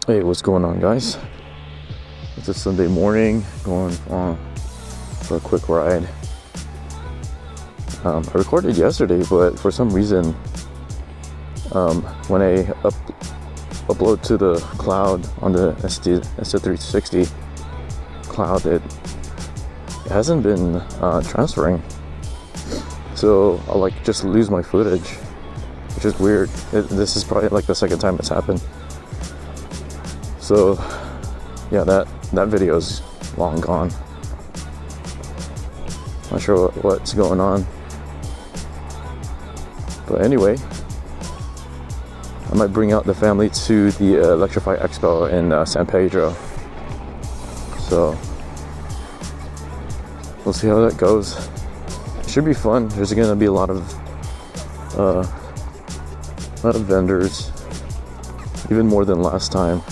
Hey, what's going on, guys? It's a Sunday morning, going on for a quick ride. I recorded yesterday, but for some reason, when I upload to the cloud on the SD360 cloud, it hasn't been transferring. So I'll like just lose my footage, which is weird. This is probably like the second time it's happened. So yeah, that video's long gone. Not sure what's going on. But anyway, I might bring out the family to the Electrify Expo in San Pedro. So we'll see how that goes. It should be fun. There's gonna be a lot of vendors, even more than last time.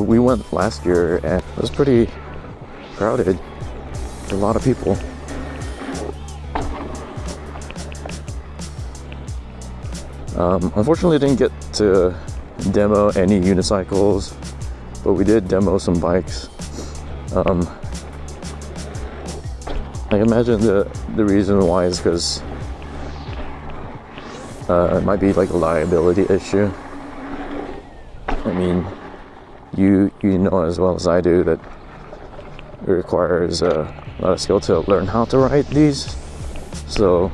We went last year and it was pretty crowded. A lot of people. Unfortunately, I didn't get to demo any unicycles, but we did demo some bikes. I imagine the reason why is because it might be like a liability issue. I mean, you know as well as I do that it requires a lot of skill to learn how to ride these. So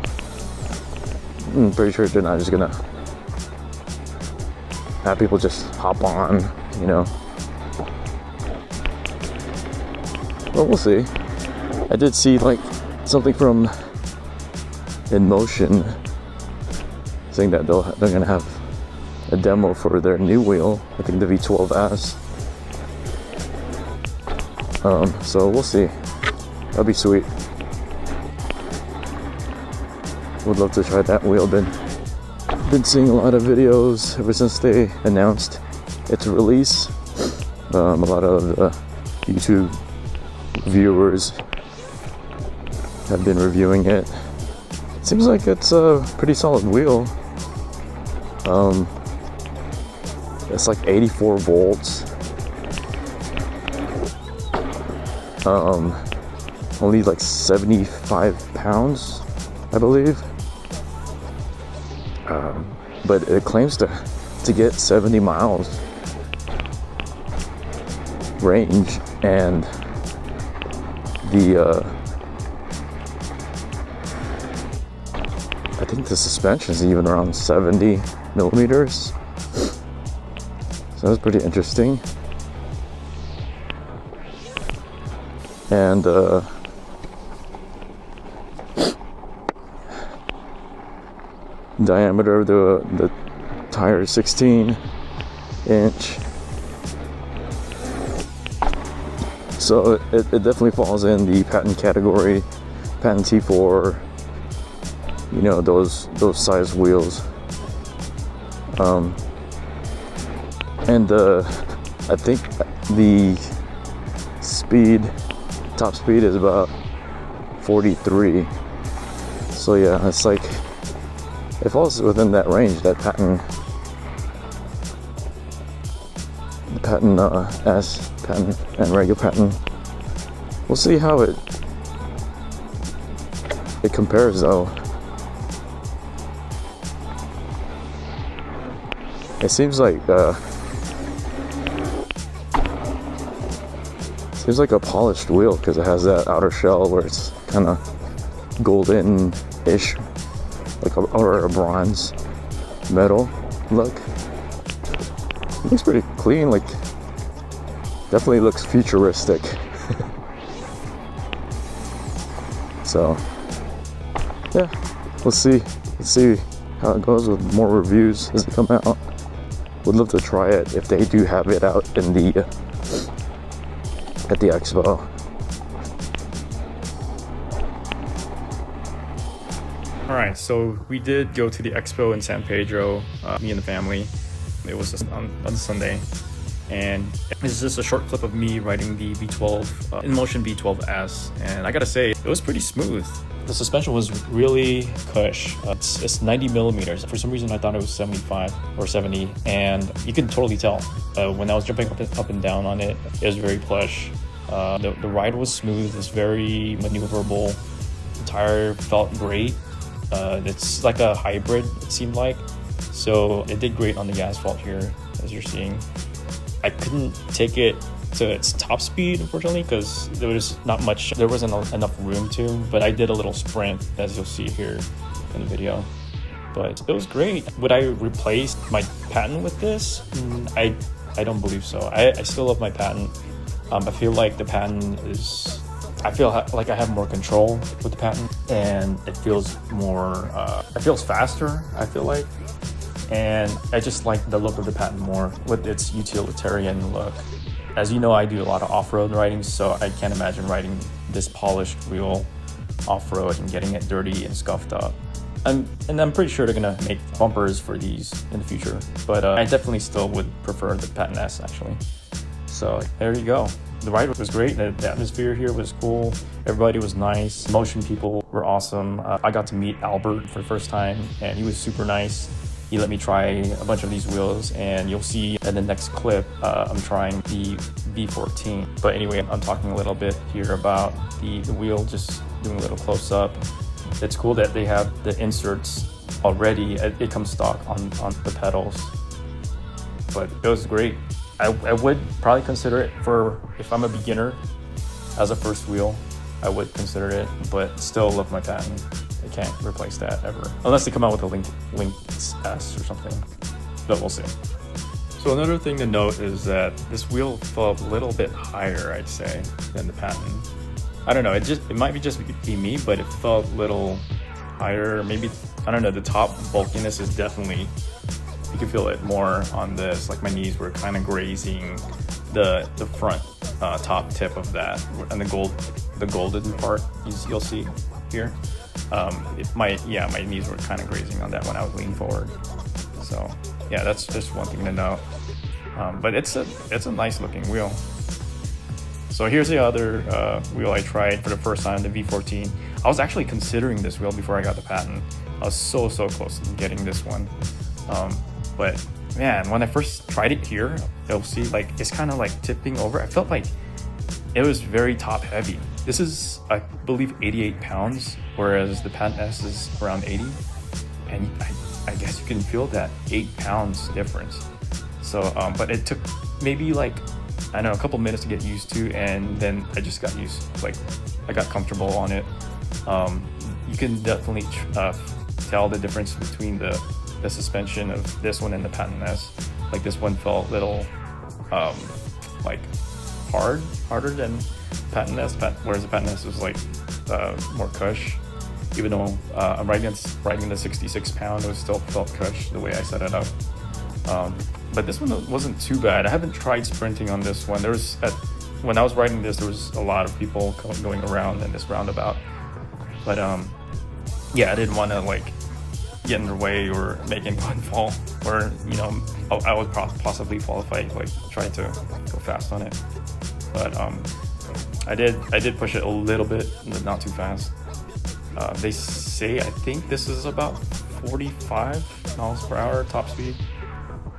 I'm pretty sure they're not just gonna have people just hop on, you know. But we'll see. I did see like something from Inmotion saying that they're gonna have a demo for their new wheel. I think the V12S. So we'll see. That'll be sweet. Would love to try that wheel. Been seeing a lot of videos ever since they announced its release. A lot of YouTube viewers have been reviewing it. Seems like it's a pretty solid wheel. It's like 84 volts. Only like 75 pounds, I believe. But it claims to get 70 miles range, and I think the suspension is even around 70 millimeters. So that's pretty interesting. And diameter of the tire is 16 inch. So it definitely falls in the patent category, patentee for, you know, those size wheels. And I think the top speed is about 43. So yeah, it's like it falls within that range, that patent S patent and regular patent. We'll see how it compares though. It seems like a polished wheel because it has that outer shell where it's kind of golden-ish, like or a bronze metal look. It looks pretty clean, like definitely looks futuristic. So yeah, let's see how it goes with more reviews as they come out. Would love to try it if they do have it out in at the expo. All right, so we did go to the expo in San Pedro, me and the family. It was on Sunday, and this is just a short clip of me riding the Inmotion V12S, and I gotta say, it was pretty smooth. The suspension was really cush. It's 90 millimeters. For some reason, I thought it was 75 or 70, and you can totally tell when I was jumping up and down on it. It was very plush. The ride was smooth. It's very maneuverable. The tire felt great. It's like a hybrid, it seemed like. So it did great on the asphalt here, as you're seeing. I couldn't take it to its top speed, unfortunately, because there wasn't enough room to, but I did a little sprint, as you'll see here in the video. But it was great. Would I replace my Patent with this? I don't believe so. I still love my Patent. I feel like the Patent is, I feel like I have more control with the Patent, and it feels more, it feels faster, I feel like. And I just like the look of the Patent more with its utilitarian look. As you know, I do a lot of off-road riding, so I can't imagine riding this polished wheel off-road and getting it dirty and scuffed up. And I'm pretty sure they're gonna make bumpers for these in the future, but I definitely still would prefer the Patent S, actually. So there you go. The ride was great. The atmosphere here was cool. Everybody was nice. Motion people were awesome. I got to meet Albert for the first time, and he was super nice. He let me try a bunch of these wheels, and you'll see in the next clip, I'm trying the V14. But anyway, I'm talking a little bit here about the wheel, just doing a little close up. It's cool that they have the inserts already. It comes stock on the pedals, but it was great. I would probably consider it for, if I'm a beginner as a first wheel, I would consider it, but still love my Patent. I can't replace that ever, unless they come out with a Link S or something, but we'll see. So another thing to note is that this wheel felt a little bit higher, I'd say, than the Patent. I don't know, it might be just be me, but it felt a little higher. Maybe, I don't know, the top bulkiness is definitely, you can feel it more on this. Like my knees were kind of grazing the front top tip of that, and the golden part you'll see here. My knees were kind of grazing on that when I was leaning forward. So yeah, that's just one thing to note. But it's a nice looking wheel. So here's the other wheel I tried for the first time, the V14. I was actually considering this wheel before I got the Patent. I was so close to getting this one. But man, when I first tried it here, you'll see like it's kind of like tipping over. I felt like it was very top heavy. This is, I believe, 88 pounds, whereas the Patent S is around 80. And I guess you can feel that 8 pounds difference. So, but it took maybe like, I don't know, a couple minutes to get used to, and then I just got used, like I got comfortable on it. You can definitely tell the difference between the suspension of this one and the Patent S. Like this one felt a little like harder than Patent S, whereas the Patent S was like more cush. Even though I'm riding the 66 pound, it still felt cush the way I set it up. But this one wasn't too bad. I haven't tried sprinting on this one. When I was riding this, there was a lot of people going around in this roundabout. But yeah, I didn't want to like get in their way or make anyone fall, or I would possibly fall if I like tried to go fast on it. But I did push it a little bit, but not too fast. They say, I think this is about 45 miles per hour top speed.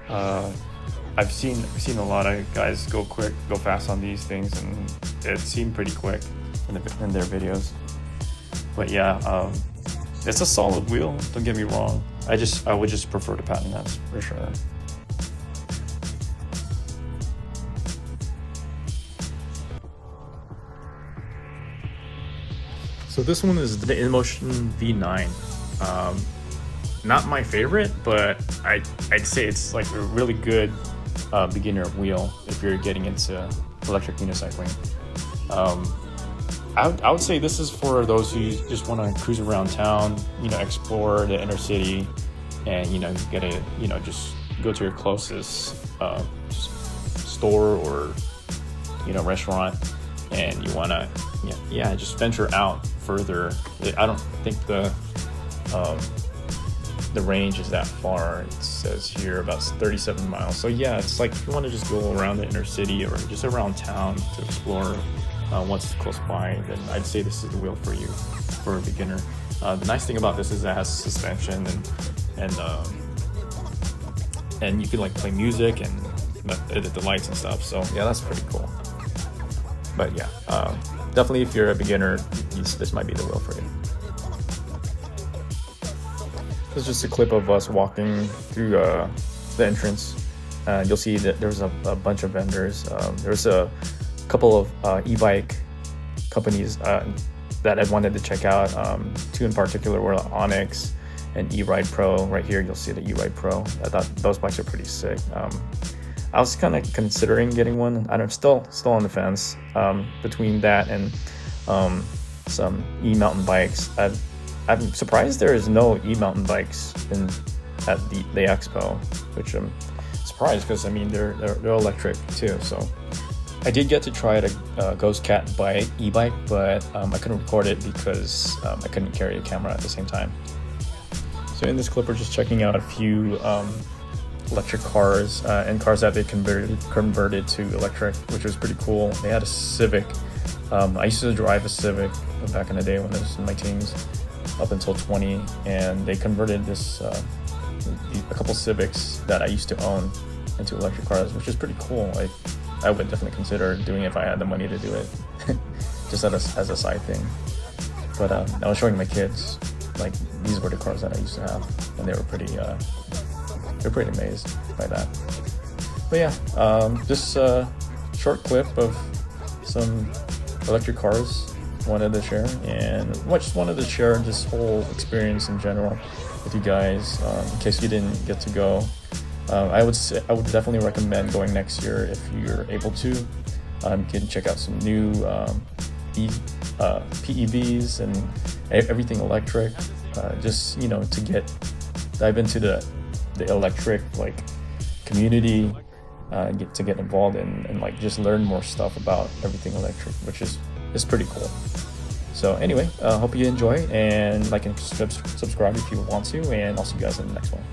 I've seen a lot of guys go fast on these things, and it seemed pretty quick in their videos. But yeah, it's a solid wheel, don't get me wrong. I would just prefer the Patent S for sure. So this one is the Inmotion V9. Not my favorite, but I'd say it's like a really good beginner wheel if you're getting into electric unicycling. I would say this is for those who just want to cruise around town, explore the inner city, and get a just go to your closest store or restaurant, and you want to just venture out further. I don't think the range is that far. It says here about 37 miles. So yeah, it's like if you want to just go around the inner city or just around town to explore once it's close by, then I'd say this is the wheel for you for a beginner. The nice thing about this is it has suspension and you can like play music and edit the lights and stuff. So yeah, that's pretty cool. But yeah, definitely if you're a beginner, this might be the wheel for you. This is just a clip of us walking through the entrance. You'll see that there's a bunch of vendors. There's a couple of e-bike companies that I wanted to check out. Two in particular were Onyx and E-Ride Pro. Right here you'll see the E-Ride Pro. I thought those bikes are pretty sick. I was kind of considering getting one. I'm still on the fence between that and some e-mountain bikes. I'm surprised there is no e-mountain bikes at the expo, which I'm surprised because I mean they're electric too. So I did get to try a Ghost Cat bike e-bike, but I couldn't record it because I couldn't carry a camera at the same time. So in this clip, we're just checking out a few electric cars and cars that they converted to electric, which was pretty cool. They had a Civic. I used to drive a Civic back in the day when I was in my teens, up until 20, and they converted this a couple Civics that I used to own into electric cars, which is pretty cool. I would definitely consider doing it if I had the money to do it, just as a side thing. But I was showing my kids, like, these were the cars that I used to have, and they were pretty amazed by that. But yeah, just a short clip of some electric cars wanted to share, and I just wanted to share this whole experience in general with you guys, in case you didn't get to go. I would definitely recommend going next year if you're able to. You can check out some new PEVs and everything electric, just to dive into the electric like community, get involved and like just learn more stuff about everything electric, which is pretty cool. So anyway, hope you enjoy, and like and subscribe if you want to, and I'll see you guys in the next one.